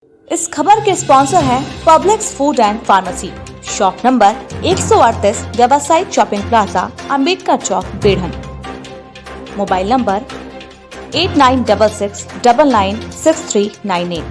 इस खबर के स्पॉन्सर हैं Publix food and pharmacy, shop number 138, व्यावसायिक shopping plaza, Ambedkar Chowk, Baidhan. Mobile number 8966996398,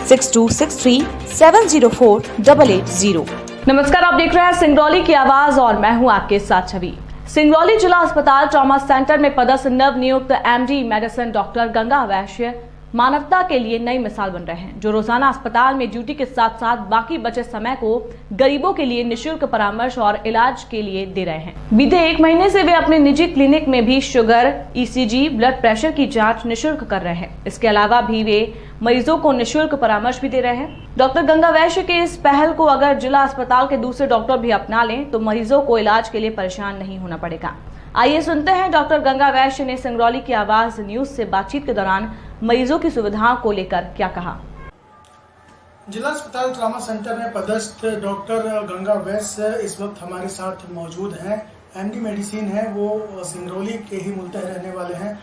6263704880। नमस्कार, आप देख रहे हैं सिंगरौली की आवाज और मैं हूं आपके साथ छवि। सिंगरौली जिला अस्पताल ट्रॉमा सेंटर में पदस्थ नवनियुक्त एमडी मेडिसिन डॉक्टर गंगा वैश्य मानवता के लिए नई मिसाल बन रहे हैं, जो रोजाना अस्पताल में ड्यूटी के साथ साथ बाकी बचे समय को गरीबों के लिए निशुल्क परामर्श और इलाज के लिए दे रहे हैं। बीते 1 महीने से वे अपने निजी क्लिनिक में भी शुगर, ईसीजी, ब्लड प्रेशर की जांच निशुल्क कर रहे हैं। इसके अलावा भी वे मरीजों को निशुल्क परामर्श भी दे रहे हैं। डॉक्टर गंगा वैश्य के इस पहल को अगर जिला अस्पताल के दूसरे डॉक्टर भी अपना लें तो मरीजों को इलाज के लिए परेशान नहीं होना पड़ेगा। आइए सुनते हैं डॉक्टर गंगा वैश्य ने सिंगरौली की आवाज न्यूज से बातचीत के दौरान मरीजों की सुविधाओं को लेकर क्या कहा। जिला अस्पताल ट्रॉमा सेंटर में पदस्थ डॉक्टर गंगा वैश्य इस वक्त हमारे साथ मौजूद हैं। एमडी मेडिसिन है, वो सिंगरौली के ही मूलतः रहने वाले हैं।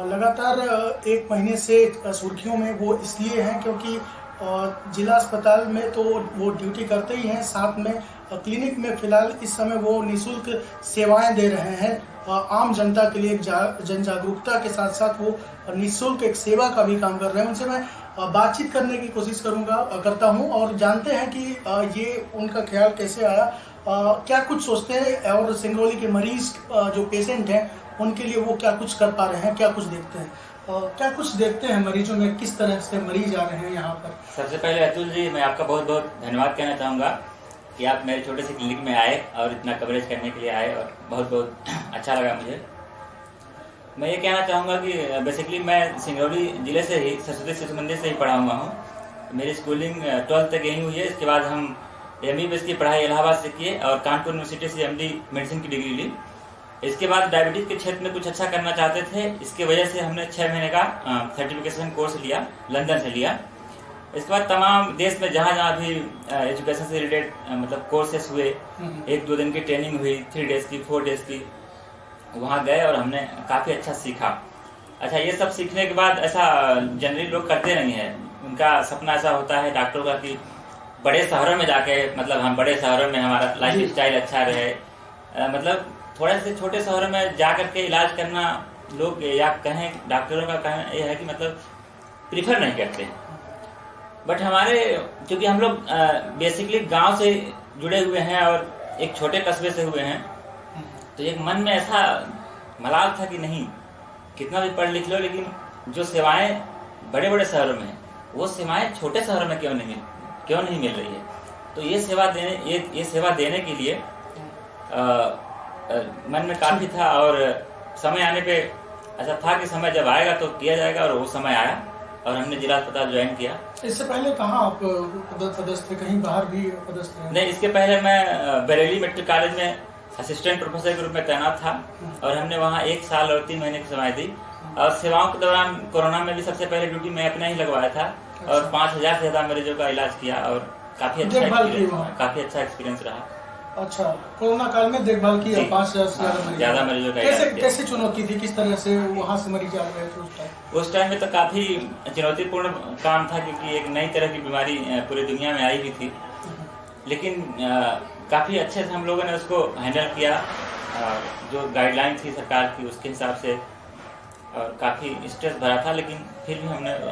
लगातार 1 महीने से सुर्खियों में वो इसलिए हैं क्योंकि जिला अस्पताल में तो वो ड्यूटी करते ही हैं, साथ में क्लिनिक में फिलहाल इस समय वो निःशुल्क सेवाएं दे रहे हैं। आम जनता के लिए जन जागरूकता के साथ साथ वो निःशुल्क एक सेवा का भी काम कर रहे हैं। उनसे मैं बातचीत करने की कोशिश करता हूं और जानते हैं कि ये उनका ख्याल कैसे आया, क्या कुछ सोचते हैं और सिंगरौली के मरीज जो पेशेंट हैं उनके लिए वो क्या कुछ कर पा रहे हैं, क्या कुछ देखते हैं, क्या कुछ देखते हैं मरीजों में, किस तरह से मरीज आ रहे हैं यहाँ पर। सबसे पहले अतुल जी, मैं आपका बहुत बहुत धन्यवाद कहना चाहूँगा कि आप मेरे छोटे से क्लिनिक में आए और इतना कवरेज करने के लिए आए और बहुत बहुत अच्छा लगा मुझे। मैं ये कहना चाहूँगा कि बेसिकली मैं सिंगरौली जिले से ही सरस्वती शिशु मंदिर से ही पढ़ा हुआ हूँ। मेरी स्कूलिंग 12th तक यहीं हुई है। इसके बाद हम MBBS की पढ़ाई इलाहाबाद से किए और कानपुर यूनिवर्सिटी से MD मेडिसिन की डिग्री ली। इसके बाद डायबिटीज के क्षेत्र में कुछ अच्छा करना चाहते थे, इसकी वजह से हमने 6 महीने का सर्टिफिकेशन कोर्स लिया, लंदन से लिया। इसके बाद तमाम देश में जहाँ जहाँ भी एजुकेशन से रिलेटेड मतलब कोर्सेस हुए, 1-2 दिन की ट्रेनिंग हुई, 3 डेज की, 4 डेज की, वहाँ गए और हमने काफ़ी अच्छा सीखा। अच्छा, ये सब सीखने के बाद ऐसा जनरली लोग करते नहीं है। उनका सपना ऐसा होता है डॉक्टरों का कि बड़े शहरों में जाके, मतलब हम बड़े शहरों में हमारा लाइफ स्टाइल अच्छा रहे, मतलब थोड़े से छोटे शहरों में जा करके इलाज करना लोग, या कहें डॉक्टरों का कहना यह है कि मतलब प्रीफर नहीं करते। बट हमारे, क्योंकि हम लोग बेसिकली गांव से जुड़े हुए हैं और एक छोटे कस्बे से हुए हैं, तो एक मन में ऐसा मलाल था कि नहीं, कितना भी पढ़ लिख लो लेकिन जो सेवाएं बड़े बड़े शहरों में हैं वो सेवाएं छोटे शहरों में क्यों नहीं मिल रही है। तो ये सेवा देने के लिए मन में काफी था और समय आने पे ऐसा था कि समय जब आएगा तो किया जाएगा, और वो समय आया और हमने जिला अस्पताल ज्वाइन किया। इससे पहले कहाँ आप पदस्थ थे, कहीं बाहर भी पदस्थ थे? नहीं, इसके पहले मैं बरेली मेडिकल कॉलेज में असिस्टेंट प्रोफेसर के रूप में तैनात था और हमने वहाँ 1 साल और 3 महीने की सेवाएं दी। और सेवाओं के दौरान कोरोना में भी सबसे पहले ड्यूटी मैं अपने ही लगवाया था और 5000 से ज्यादा मरीजों का इलाज किया और काफी अच्छा एक्सपीरियंस रहा। अच्छा, कोरोना काल में देखभाल की 5000 से ज्यादा मरीजों का। कैसे चुनौती थी, किस तरह से वहाँ से मरीज आ गए थे उस टाइम में? तो काफी चुनौतीपूर्ण काम था क्योंकि एक नई तरह की बीमारी पूरी दुनिया में आई हुई थी, लेकिन काफी अच्छे से हम लोगों ने उसको हैंडल किया। जो गाइडलाइन थी सरकार की उसके हिसाब से, और काफी स्ट्रेस भरा था, लेकिन फिर भी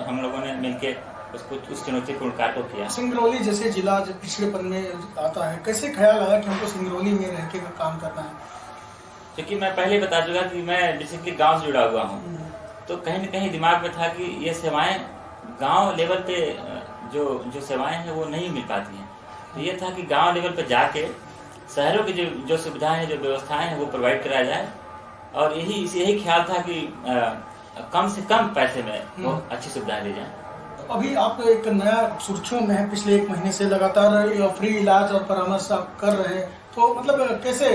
हम लोगों ने मिलकर उसको उस चुनौतीपूर्ण कार्य को किया। सिंगरौली जैसे जिला जो पिछड़ेपन में आता है, कैसे ख्याल आया कि हमको सिंगरौली में रह के काम करना है? क्योंकि मैं पहले बता चुका कि मैं बेसिकली गांव से जुड़ा हुआ हूँ, तो कहीं न कहीं दिमाग में था कि ये सेवाएं गांव लेवल पे जो सेवाएं हैं वो नहीं मिल पाती हैं। तो ये था कि गांव लेवल पे जाके शहरों की जो सुविधाएं हैं, जो व्यवस्थाएं हैं वो प्रोवाइड कराया जाए, और यही ख्याल था कि कम से कम पैसे में वो अच्छी सुविधाएं दी जाए। अभी आप एक नया सुर्खियों में है, पिछले 1 महीने से लगातार फ्री इलाज और परामर्श आप कर रहे हैं, तो मतलब कैसे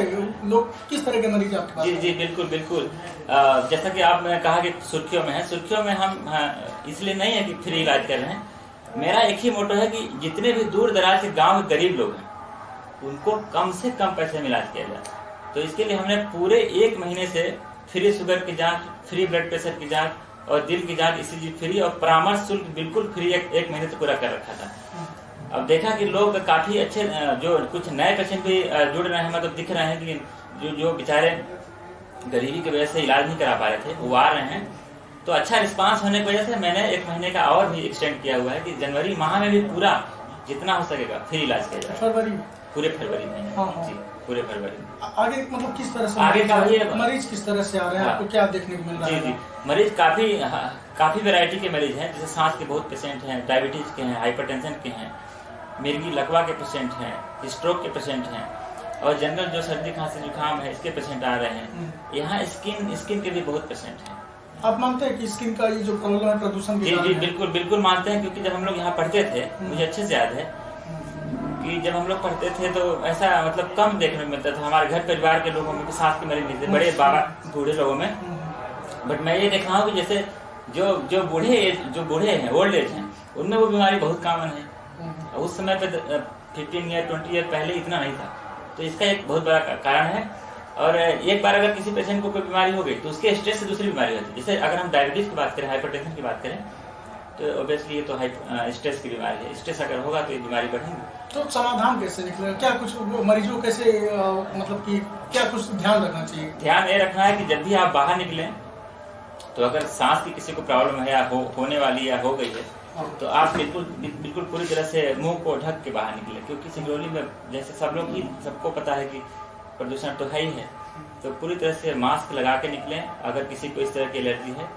लोग, किस तरह के मरीज आपके पास? जी बिल्कुल। जैसा कि आपने कहा कि सुर्खियों में है, सुर्खियों में हम इसलिए नहीं है कि फ्री इलाज कर रहे हैं। मेरा एक ही मोटो है कि जितने भी दूर दराज के गाँव के गरीब लोग हैं उनको कम से कम पैसे में इलाज किया जाए। तो इसके लिए हमने पूरे 1 महीने से फ्री शुगर की जाँच, फ्री ब्लड प्रेशर की जाँच, और दिल की जांच ECG फ्री और परामर्श शुल्क बिल्कुल फ्री एक महीने तक पूरा कर रखा था। अब देखा कि लोग काफी अच्छे, जो कुछ नए पेशेंट भी जुड़ रहे हैं, मतलब दिख रहे हैं कि जो बेचारे गरीबी की वजह से इलाज नहीं करा पा रहे थे वो आ रहे हैं। तो अच्छा रिस्पांस होने की वजह से मैंने 1 महीने का और भी एक्सटेंड किया हुआ है कि जनवरी माह में भी पूरा जितना हो सकेगा फ्री इलाज किया जाएगा। फरवरी पूरे फरवरी में। हाँ, हाँ। जी, पूरे फरवरी में। आगे मतलब किस तरह से आगे का ये मरीज किस तरह से आ रहे हैं, हाँ। आपको क्या देखने को मिल रहा जी है? जी, मरीज काफी वैरायटी के मरीज हैं, जैसे सांस के बहुत पेशेंट हैं, डायबिटीज के हैं, हाइपरटेंशन के हैं, मिर्गी लकवा के पेशेंट हैं, स्ट्रोक के पेशेंट हैं, और जनरल जो सर्दी खांसी जुकाम है इसके पेशेंट आ रहे हैं। यहाँ स्किन के भी बहुत पेशेंट हैं। आप मानते हैं कि स्किन का ये जो प्रॉब्लम है प्रदूषण जी जी, बिल्कुल मानते हैं, क्योंकि जब हम लोग यहाँ पढ़ते थे, मुझे अच्छे से याद है कि जब हम लोग पढ़ते थे तो ऐसा मतलब कम देखने को मिलता था हमारे घर परिवार के लोगों में कि सांस के मरीज मिलते, बड़े बाबा बूढ़े लोगों में। बट मैं ये देखा हूँ कि जैसे जो बूढ़े हैं, ओल्ड एज हैं, उनमें वो बीमारी बहुत कॉमन है। उस समय पे 15 ईयर 20 ईयर पहले इतना नहीं था, तो इसका एक बहुत बड़ा कारण है। और एक बार अगर किसी पेशेंट को कोई बीमारी हो गई तो उसके स्ट्रेस से दूसरी बीमारी होती है। जैसे अगर हम डायबिटीज की बात करें, हाइपरटेंशन की बात करें, तो ऑब्वियसली ये तो स्ट्रेस की बीमारी है। स्ट्रेस अगर होगा तो ये बीमारी बढ़ेगी। तो समाधान कैसे निकलेगा? क्या कुछ मरीजों कैसे मतलब कि क्या कुछ ध्यान रखना चाहिए? ध्यान ये रखना है कि जब भी आप बाहर निकलें तो अगर सांस की किसी को प्रॉब्लम है या होने वाली या हो गई है, तो आप बिल्कुल पूरी तरह से मुंह को ढक के बाहर निकले, क्योंकि सिंगरौली में जैसे सबको पता है कि प्रदूषण तो है ही है। तो पूरी तरह से मास्क लगा के निकलें अगर किसी को इस तरह की एलर्जी है,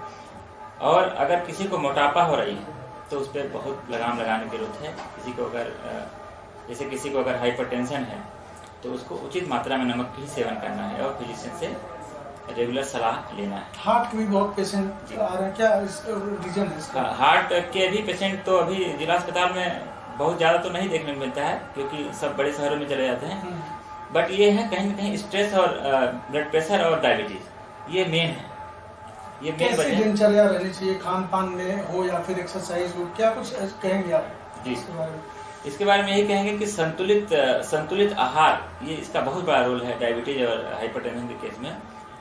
और अगर किसी को मोटापा हो रही है तो उस पर बहुत लगाम लगाने की जरूरत है। किसी को अगर हाइपरटेंशन है तो उसको उचित मात्रा में नमक ही सेवन करना है और फिजिशियन से रेगुलर सलाह लेना है। हार्ट के भी बहुत पेशेंट आ रहे हैं, क्या रीजन है इसका? हार्ट के भी पेशेंट तो अभी जिला अस्पताल में बहुत ज्यादा तो नहीं देखने को मिलता है, क्योंकि सब बड़े शहरों में चले जाते हैं। बट ये है कहीं न कहीं स्ट्रेस और ब्लड प्रेशर और डायबिटीज, ये मेन है। ये मेन कैसी दिनचर्या रहनी चाहिए, खान पान में हो या फिर एक्सरसाइज हो, क्या कुछ कहेंगे आप जी इसके बारे में? यही कहेंगे कि संतुलित आहार, ये इसका बहुत बड़ा रोल है डायबिटीज और हाइपरटेंशन के केस में।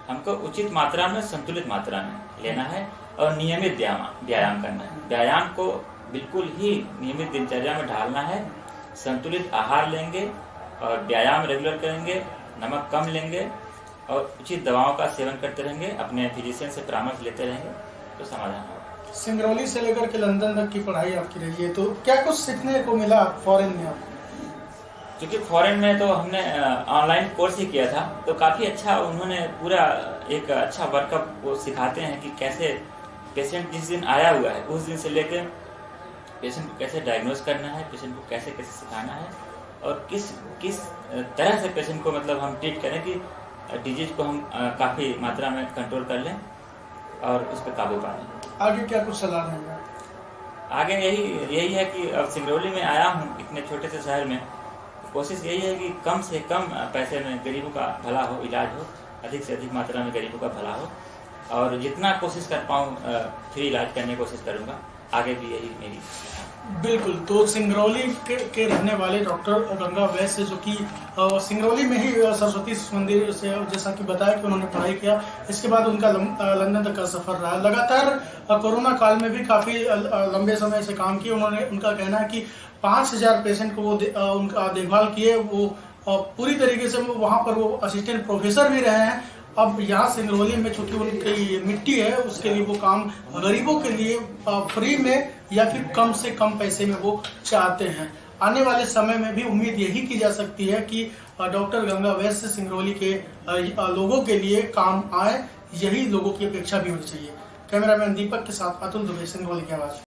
हमको उचित मात्रा में, संतुलित मात्रा में लेना है और नियमित व्यायाम करना है। व्यायाम को बिल्कुल ही नियमित दिनचर्या में ढालना है। संतुलित आहार लेंगे और व्यायाम रेगुलर करेंगे, नमक कम लेंगे और उचित दवाओं का सेवन करते रहेंगे, अपने फिजिशियन से परामर्श लेते रहेंगे तो समाधान होगा। सिंगरौली से लेकर के लंदन तक की पढ़ाई आपकी रही है, तो क्या कुछ सीखने को मिला फॉरेन में आपको? क्योंकि फॉरेन में तो हमने ऑनलाइन कोर्स ही किया था, तो काफी अच्छा उन्होंने पूरा एक अच्छा वर्कअप वो सिखाते हैं कि कैसे पेशेंट जिस दिन आया हुआ है उस दिन से लेकर पेशेंट को कैसे डायग्नोज करना है, पेशेंट को कैसे सिखाना है, और किस तरह से पेशेंट को मतलब हम ट्रीट करें कि डिजीज को हम काफी मात्रा में कंट्रोल कर लें और उस पर काबू पा लें। आगे क्या कुछ सलाह देंगे? आगे यही है कि अब सिंगरौली में आया हूँ इतने छोटे से शहर में, कोशिश यही है कि कम से कम पैसे में गरीबों का भला हो, इलाज हो, अधिक से अधिक मात्रा में गरीबों का भला हो, और जितना कोशिश कर पाऊँ फ्री इलाज करने की कोशिश करूँगा। आगे भी यही मेरी। बिल्कुल, तो सिंगरौली के रहने वाले डॉक्टर गंगा वैश्य, जो कि सिंगरौली में ही सरस्वती शिशु मंदिर से, जैसा कि बताया कि उन्होंने पढ़ाई किया, इसके बाद उनका लंदन तक का सफर रहा। लगातार कोरोना काल में भी काफी लंबे समय से काम किए उन्होंने। उनका कहना है कि 5000 पेशेंट को वो उनका देखभाल किए। वो पूरी तरीके से वहाँ पर वो असिस्टेंट प्रोफेसर भी रहे हैं। अब यहाँ सिंगरौली में चूंकि उनकी मिट्टी है, उसके लिए वो काम गरीबों के लिए फ्री में या फिर कम से कम पैसे में वो चाहते हैं। आने वाले समय में भी उम्मीद यही की जा सकती है कि डॉक्टर गंगा वैश्य सिंगरौली के लोगों के लिए काम आए, यही लोगों की अपेक्षा भी होनी चाहिए। कैमरामैन दीपक के साथ अतुल दुबे, सिंगरौली की आवाज।